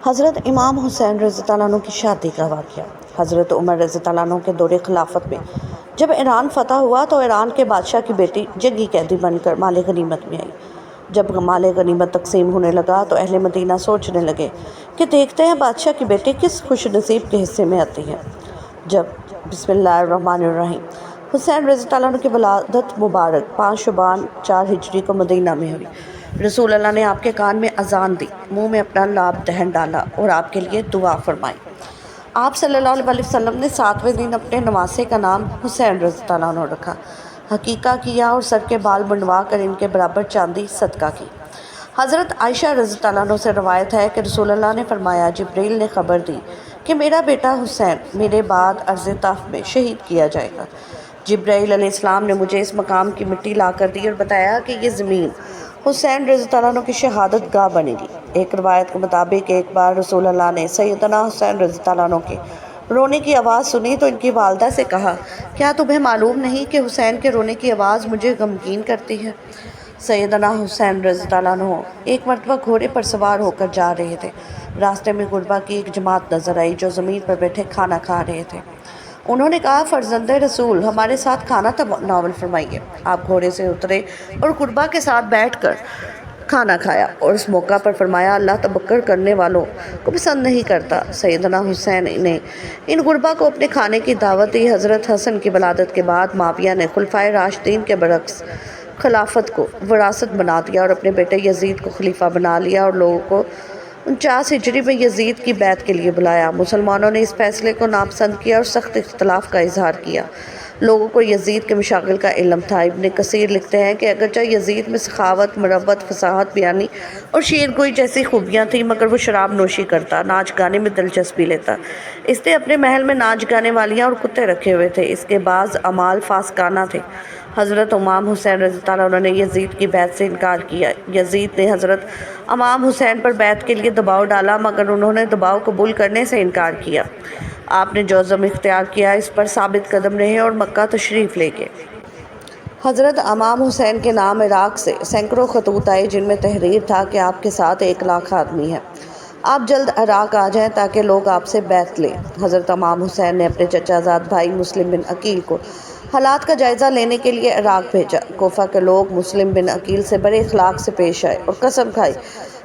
حضرت امام حسین رضی اللہ عنہ کی شادی کا واقعہ۔ حضرت عمر رضی اللہ عنہ کے دور خلافت میں جب ایران فتح ہوا تو ایران کے بادشاہ کی بیٹی جنگی قیدی بن کر مال غنیمت میں آئی۔ جب مال غنیمت تقسیم ہونے لگا تو اہل مدینہ سوچنے لگے کہ دیکھتے ہیں بادشاہ کی بیٹی کس خوش نصیب کے حصے میں آتی ہے۔ جب بسم اللہ الرحمن الرحیم حسین رضی اللہ عنہ کی ولادت مبارک 5 شعبان 4 ہجری کو مدینہ میں ہوئی، رسول اللہ نے آپ کے کان میں اذان دی، منہ میں اپنا لاب دہن ڈالا اور آپ کے لیے دعا فرمائی۔ آپ صلی اللہ علیہ وسلم نے 7ویں دن اپنے نواسے کا نام حسین رضی اللہ عنہ رکھا، عقیقہ کیا اور سر کے بال منڈوا کر ان کے برابر چاندی صدقہ کی۔ حضرت عائشہ رضی اللہ عنہ سے روایت ہے کہ رسول اللہ نے فرمایا، جبریل نے خبر دی کہ میرا بیٹا حسین میرے بعد ارض طف میں شہید کیا جائے گا۔ جبرائیل علیہ السلام نے مجھے اس مقام کی مٹی لا کر دی اور بتایا کہ یہ زمین حسین رضی اللہ عنہ کی شہادت گاہ بنے گی۔ ایک روایت کے مطابق ایک بار رسول اللہ نے سیدنا حسین رضی اللہ عنہ کے رونے کی آواز سنی تو ان کی والدہ سے کہا، کیا تمہیں معلوم نہیں کہ حسین کے رونے کی آواز مجھے غمگین کرتی ہے؟ سیدنا حسین رضی اللہ عنہ ایک مرتبہ گھوڑے پر سوار ہو کر جا رہے تھے۔ راستے میں غربا کی ایک جماعت نظر آئی جو زمین پر بیٹھے کھانا کھا رہے تھے۔ انہوں نے کہا، فرزند رسول ہمارے ساتھ کھانا تناول فرمائیے۔ آپ گھوڑے سے اترے اور غربا کے ساتھ بیٹھ کر کھانا کھایا اور اس موقع پر فرمایا، اللہ تبکر کرنے والوں کو پسند نہیں کرتا۔ سیدنا حسین نے ان غربا کو اپنے کھانے کی دعوت دی۔ حضرت حسن کی ولادت کے بعد معاویہ نے خلفائے راشدین کے برعکس خلافت کو وراثت بنا دیا اور اپنے بیٹے یزید کو خلیفہ بنا لیا اور لوگوں کو 49 ہجری میں یزید کی بیعت کے لیے بلایا۔ مسلمانوں نے اس فیصلے کو ناپسند کیا اور سخت اختلاف کا اظہار کیا۔ لوگوں کو یزید کے مشاغل کا علم تھا۔ ابن کثیر لکھتے ہیں کہ اگرچہ یزید میں سخاوت، مروت، فصاحت بیانی اور شعر گوئی جیسی خوبیاں تھیں، مگر وہ شراب نوشی کرتا، ناچ گانے میں دلچسپی لیتا۔ اس نے اپنے محل میں ناچ گانے والیاں اور کتے رکھے ہوئے تھے۔ اس کے بعض اعمال فاسقانہ تھے۔ حضرت امام حسین رضی اللہ عنہ نے یزید کی بیعت سے انکار کیا۔ یزید نے حضرت امام حسین پر بیعت کے لیے دباؤ ڈالا مگر انہوں نے دباؤ قبول کرنے سے انکار کیا۔ آپ نے جو عزم اختیار کیا اس پر ثابت قدم رہے اور مکہ تشریف لے گئے۔ حضرت امام حسین کے نام عراق سے سینکڑوں خطوط آئے جن میں تحریر تھا کہ آپ کے ساتھ 1 لاکھ آدمی ہیں، آپ جلد عراق آ جائیں تاکہ لوگ آپ سے بیعت لیں۔ حضرت امام حسین نے اپنے چچا زاد بھائی مسلم بن عقیل کو حالات کا جائزہ لینے کے لیے عراق بھیجا۔ کوفہ کے لوگ مسلم بن عقیل سے بڑے اخلاق سے پیش آئے اور قسم کھائی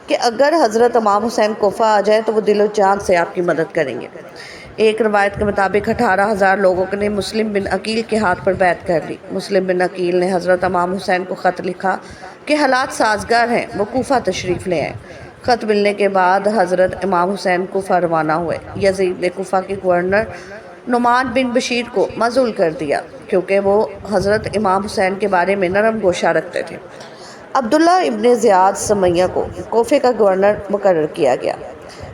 کہ اگر حضرت امام حسین کوفہ آ جائیں تو وہ دل و جان سے آپ کی مدد کریں گے۔ ایک روایت کے مطابق 18,000 لوگوں نے مسلم بن عقیل کے ہاتھ پر بیعت کر لی۔ مسلم بن عقیل نے حضرت امام حسین کو خط لکھا کہ حالات سازگار ہیں، وہ کوفہ تشریف لے آئیں۔ خط ملنے کے بعد حضرت امام حسین کوفہ روانہ ہوئے۔ یزید نے کوفہ کے گورنر نعمان بن بشیر کو معزول کر دیا کیونکہ وہ حضرت امام حسین کے بارے میں نرم گوشہ رکھتے تھے۔ عبداللہ ابن زیاد سمیہ کو کوفے کا گورنر مقرر کیا گیا۔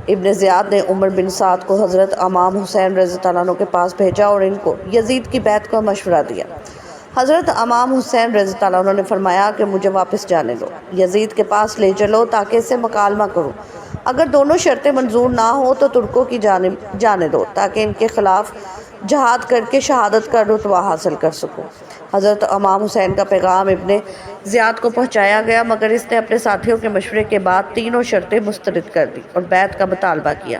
ابن زیاد نے عمر بن سعد کو حضرت امام حسین رضی اللہ عنہ کے پاس بھیجا اور ان کو یزید کی بیعت کا مشورہ دیا۔ حضرت امام حسین رضی اللہ عنہ نے فرمایا کہ مجھے واپس جانے دو، یزید کے پاس لے چلو تاکہ اس سے مکالمہ کروں، اگر دونوں شرطیں منظور نہ ہوں تو ترکوں کی جانب جانے دو تاکہ ان کے خلاف جہاد کر کے شہادت کا رتبہ حاصل کر سکوں۔ حضرت امام حسین کا پیغام ابن زیاد کو پہنچایا گیا مگر اس نے اپنے ساتھیوں کے مشورے کے بعد تینوں شرطیں مسترد کر دی اور بیعت کا مطالبہ کیا۔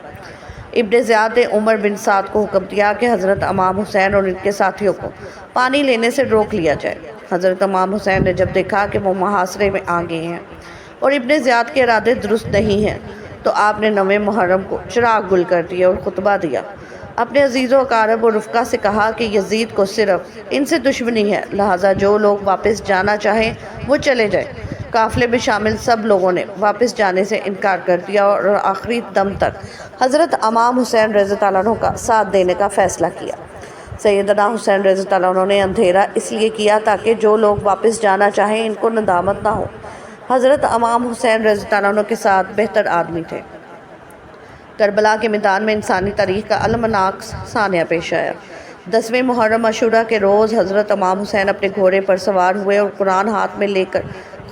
ابن زیاد نے عمر بن سعد کو حکم دیا کہ حضرت امام حسین اور ان کے ساتھیوں کو پانی لینے سے روک لیا جائے۔ حضرت امام حسین نے جب دیکھا کہ وہ محاصرے میں آ گئے ہیں اور ابن زیاد کے ارادے درست نہیں ہیں تو آپ نے 9 محرم کو چراغ گل کر دیا اور خطبہ دیا۔ اپنے عزیز و اقارب اور رفقا سے کہا کہ یزید کو صرف ان سے دشمنی ہے، لہٰذا جو لوگ واپس جانا چاہیں وہ چلے جائیں۔ قافلے میں شامل سب لوگوں نے واپس جانے سے انکار کر دیا اور آخری دم تک حضرت امام حسین رضی اللہ عنہ کا ساتھ دینے کا فیصلہ کیا۔ سیدنا حسین رضی اللہ عنہ نے اندھیرا اس لیے کیا تاکہ جو لوگ واپس جانا چاہیں ان کو ندامت نہ ہو۔ حضرت امام حسین رضی اللہ عنہ کے ساتھ بہتر آدمی تھے۔ کربلا کے میدان میں انسانی تاریخ کا المناک سانحہ پیش آیا۔ 10ویں محرم عاشوراء کے روز حضرت امام حسین اپنے گھوڑے پر سوار ہوئے اور قرآن ہاتھ میں لے کر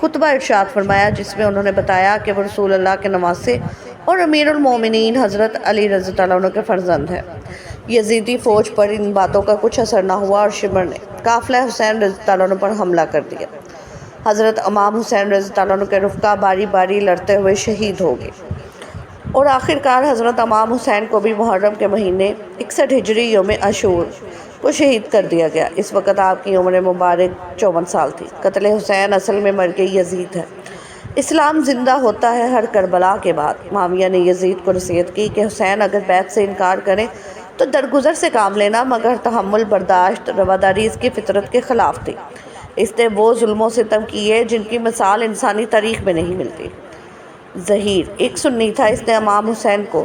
خطبہ ارشاد فرمایا جس میں انہوں نے بتایا کہ وہ رسول اللہ کے نواسے اور امیر المومنین حضرت علی رضی اللہ عنہ کے فرزند ہیں۔ یزیدی فوج پر ان باتوں کا کچھ اثر نہ ہوا اور شمر نے قافلہ حسین رضی اللہ عنہ پر حملہ کر دیا۔ حضرت امام حسین رضی اللہ عنہ کے رفقا باری باری لڑتے ہوئے شہید ہو گئے۔ اور آخر کار حضرت امام حسین کو بھی محرم کے مہینے 61 ہجری یوم عاشور کو شہید کر دیا گیا۔ اس وقت آپ کی عمر مبارک 54 سال تھی۔ قتل حسین اصل میں مرگ یزید ہے۔ اسلام زندہ ہوتا ہے ہر کربلا کے بعد۔ معاویہ نے یزید کو نصیحت کی کہ حسین اگر بیعت سے انکار کریں تو درگزر سے کام لینا، مگر تحمل برداشت رواداری اس کی فطرت کے خلاف تھی۔ اس نے وہ ظلم و ستم کیے جن کی مثال انسانی تاریخ میں نہیں ملتی۔ ظہیر ایک سنی تھا۔ اس نے امام حسین کو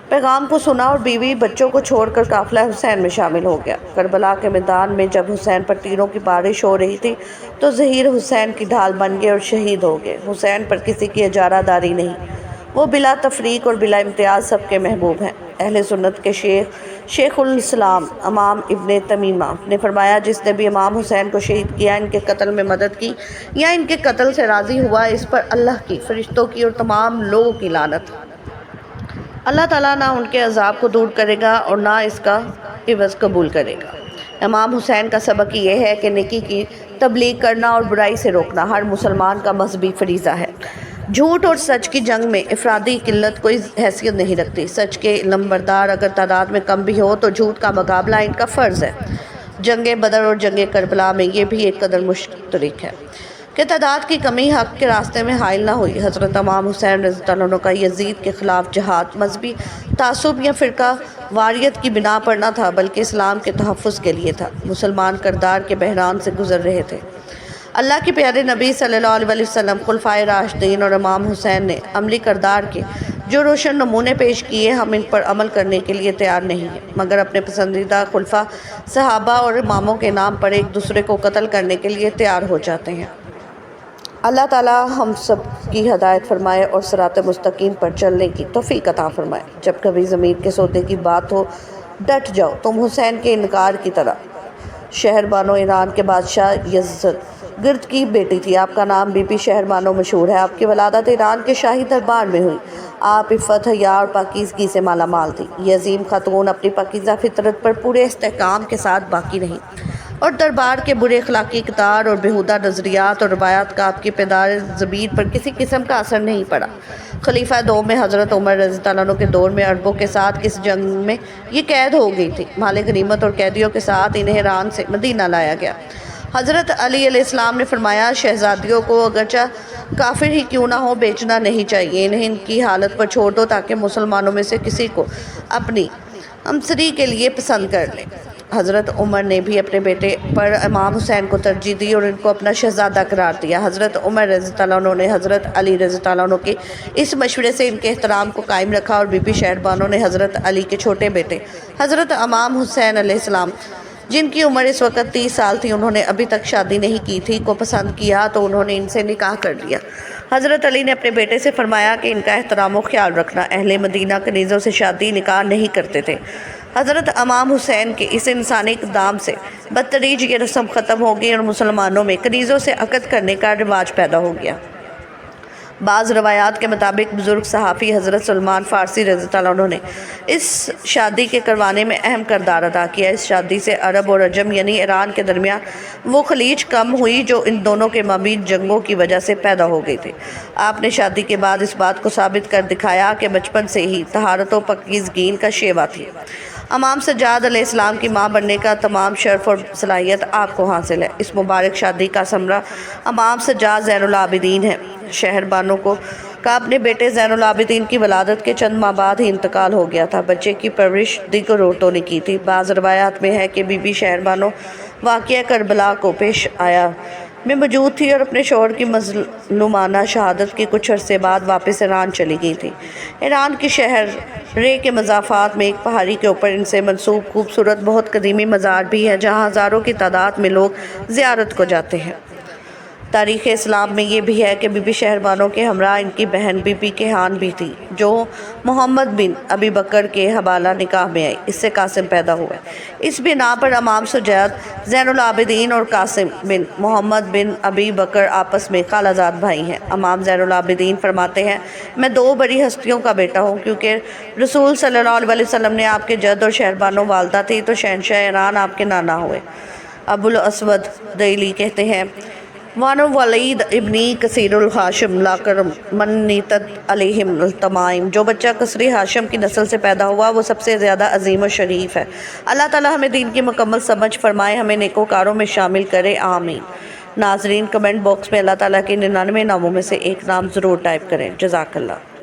پیغام کو سنا اور بیوی بچوں کو چھوڑ کر قافلہ حسین میں شامل ہو گیا۔ کربلا کے میدان میں جب حسین پر تیروں کی بارش ہو رہی تھی تو ظہیر حسین کی ڈھال بن گئے اور شہید ہو گئے۔ حسین پر کسی کی اجارہ داری نہیں، وہ بلا تفریق اور بلا امتیاز سب کے محبوب ہیں۔ اہل سنت کے شیخ الاسلام امام ابن تیمیہ نے فرمایا، جس نے بھی امام حسین کو شہید کیا، ان کے قتل میں مدد کی یا ان کے قتل سے راضی ہوا، اس پر اللہ کی، فرشتوں کی اور تمام لوگوں کی لعنت۔ اللہ تعالیٰ نہ ان کے عذاب کو دور کرے گا اور نہ اس کا عوض قبول کرے گا۔ امام حسین کا سبق یہ ہے کہ نیکی کی تبلیغ کرنا اور برائی سے روکنا ہر مسلمان کا مذہبی فریضہ ہے۔ جھوٹ اور سچ کی جنگ میں افرادی قلت کوئی حیثیت نہیں رکھتی۔ سچ کے علمبردار اگر تعداد میں کم بھی ہو تو جھوٹ کا مقابلہ ان کا فرض ہے۔ جنگ بدر اور جنگ کربلا میں یہ بھی ایک قدر مشترک ہے کہ تعداد کی کمی حق کے راستے میں حائل نہ ہوئی۔ حضرت امام حسین رضی اللہ عنہ کا یزید کے خلاف جہاد مذہبی تعصب یا فرقہ واریت کی بنا پر نہ تھا، بلکہ اسلام کے تحفظ کے لیے تھا۔ مسلمان کردار کے بحران سے گزر رہے تھے۔ اللہ کے پیارے نبی صلی اللہ علیہ وسلم، خلفائے راشدین اور امام حسین نے عملی کردار کے جو روشن نمونے پیش کیے، ہم ان پر عمل کرنے کے لیے تیار نہیں ہیں، مگر اپنے پسندیدہ خلفاء، صحابہ اور اماموں کے نام پر ایک دوسرے کو قتل کرنے کے لیے تیار ہو جاتے ہیں۔ اللہ تعالیٰ ہم سب کی ہدایت فرمائے اور صراط مستقیم پر چلنے کی توفیق عطا فرمائے۔ جب کبھی ضمیر کے سودے کی بات ہو، ڈٹ جاؤ تم حسین کے انکار کی طرح۔ شہر بانو ایران کے بادشاہ یزدگرد کی بیٹی تھی۔ آپ کا نام بی بی شہر بانو مشہور ہے۔ آپ کی ولادت ایران کے شاہی دربار میں ہوئی۔ آپ عفت، حیا اور پاکیزگی سے مالا مال تھی۔ یہ عظیم خاتون اپنی پاکیزہ فطرت پر پورے استحکام کے ساتھ باقی رہیں اور دربار کے برے اخلاقی اقدار اور بیہودہ نظریات اور روایات کا آپ کی پیدار ضمیر پر کسی قسم کا اثر نہیں پڑا۔ خلیفہ دوم میں حضرت عمر رضی اللہ عنہ کے دور میں عربوں کے ساتھ کس جنگ میں یہ قید ہو گئی تھی۔ مال غنیمت اور قیدیوں کے ساتھ انہیں ایران سے مدینہ لایا گیا۔ حضرت علی علیہ السلام نے فرمایا، شہزادیوں کو اگرچہ کافر ہی کیوں نہ ہو بیچنا نہیں چاہیے، انہیں ان کی حالت پر چھوڑ دو تاکہ مسلمانوں میں سے کسی کو اپنی ہمسری کے لیے پسند کر لیں۔ حضرت عمر نے بھی اپنے بیٹے پر امام حسین کو ترجیح دی اور ان کو اپنا شہزادہ قرار دیا۔ حضرت عمر رضی اللہ عنہ نے حضرت علی رضی اللہ عنہ کے اس مشورے سے ان کے احترام کو قائم رکھا اور بی بی شہر بانو نے حضرت علی کے چھوٹے بیٹے حضرت امام حسین علیہ السلام، جن کی عمر اس وقت 30 سال تھی، انہوں نے ابھی تک شادی نہیں کی تھی، کو پسند کیا تو انہوں نے ان سے نکاح کر لیا۔ حضرت علی نے اپنے بیٹے سے فرمایا کہ ان کا احترام و خیال رکھنا۔ اہل مدینہ کنیزوں سے شادی نکاح نہیں کرتے تھے۔ حضرت امام حسین کے اس انسانی اقدام سے بدتدریج یہ رسم ختم ہو گئی اور مسلمانوں میں کنیزوں سے عقد کرنے کا رواج پیدا ہو گیا۔ بعض روایات کے مطابق بزرگ صحافی حضرت سلمان فارسی رضی اللہ عنہ نے اس شادی کے کروانے میں اہم کردار ادا کیا۔ اس شادی سے عرب اور عجم یعنی ایران کے درمیان وہ خلیج کم ہوئی جو ان دونوں کے مابین جنگوں کی وجہ سے پیدا ہو گئی تھی۔ آپ نے شادی کے بعد اس بات کو ثابت کر دکھایا کہ بچپن سے ہی طہارت و پاکیزگی کا شیوا تھی۔ امام سجاد علیہ السلام کی ماں بننے کا تمام شرف اور صلاحیت آپ کو حاصل ہے۔ اس مبارک شادی کا ثمرہ امام سجاد زین العابدین ہے۔ شہر بانو کا اپنے بیٹے زین العابدین کی ولادت کے چند ماہ بعد ہی انتقال ہو گیا تھا۔ بچے کی پرورش دیگر عورتوں نے کی تھی۔ بعض روایات میں ہے کہ بی بی شہر بانو واقعہ کربلا کو پیش آیا میں موجود تھی اور اپنے شوہر کی مظلومانہ شہادت کے کچھ عرصے بعد واپس ایران چلی گئی تھی۔ ایران کے شہر رے کے مضافات میں ایک پہاڑی کے اوپر ان سے منسوب خوبصورت بہت قدیمی مزار بھی ہے جہاں ہزاروں کی تعداد میں لوگ زیارت کو جاتے ہیں۔ تاریخ اسلام میں یہ بھی ہے کہ بی بی شہر بانو کے ہمراہ ان کی بہن بی بی کیحان بھی تھی جو محمد بن ابی بکر کے حوالہ نکاح میں آئی۔ اس سے قاسم پیدا ہوئے۔ اس بنا پر امام سجاد زین العابدین اور قاسم بن محمد بن ابی بکر آپس میں خالہ زاد بھائی ہیں۔ امام زین العابدین فرماتے ہیں، میں 2 بڑی ہستیوں کا بیٹا ہوں، کیونکہ رسول صلی اللہ علیہ وسلم نے آپ کے جد اور شہر بانو والدہ تھی تو شہنشاہ ایران آپ کے نانا ہوئے۔ ابو الاسود دئیلی کہتے ہیں، وان ولید ابنی کثیر الحاشم لا کرم من نیتت علیہم التمائم، جو بچہ کثیر ہاشم کی نسل سے پیدا ہوا وہ سب سے زیادہ عظیم و شریف ہے۔ اللہ تعالی ہمیں دین کی مکمل سمجھ فرمائے، ہمیں نیکوکاروں میں شامل کرے، آمین۔ ناظرین، کمنٹ باکس میں اللہ تعالیٰ کے 99 ناموں میں سے ایک نام ضرور ٹائپ کریں۔ جزاک اللہ۔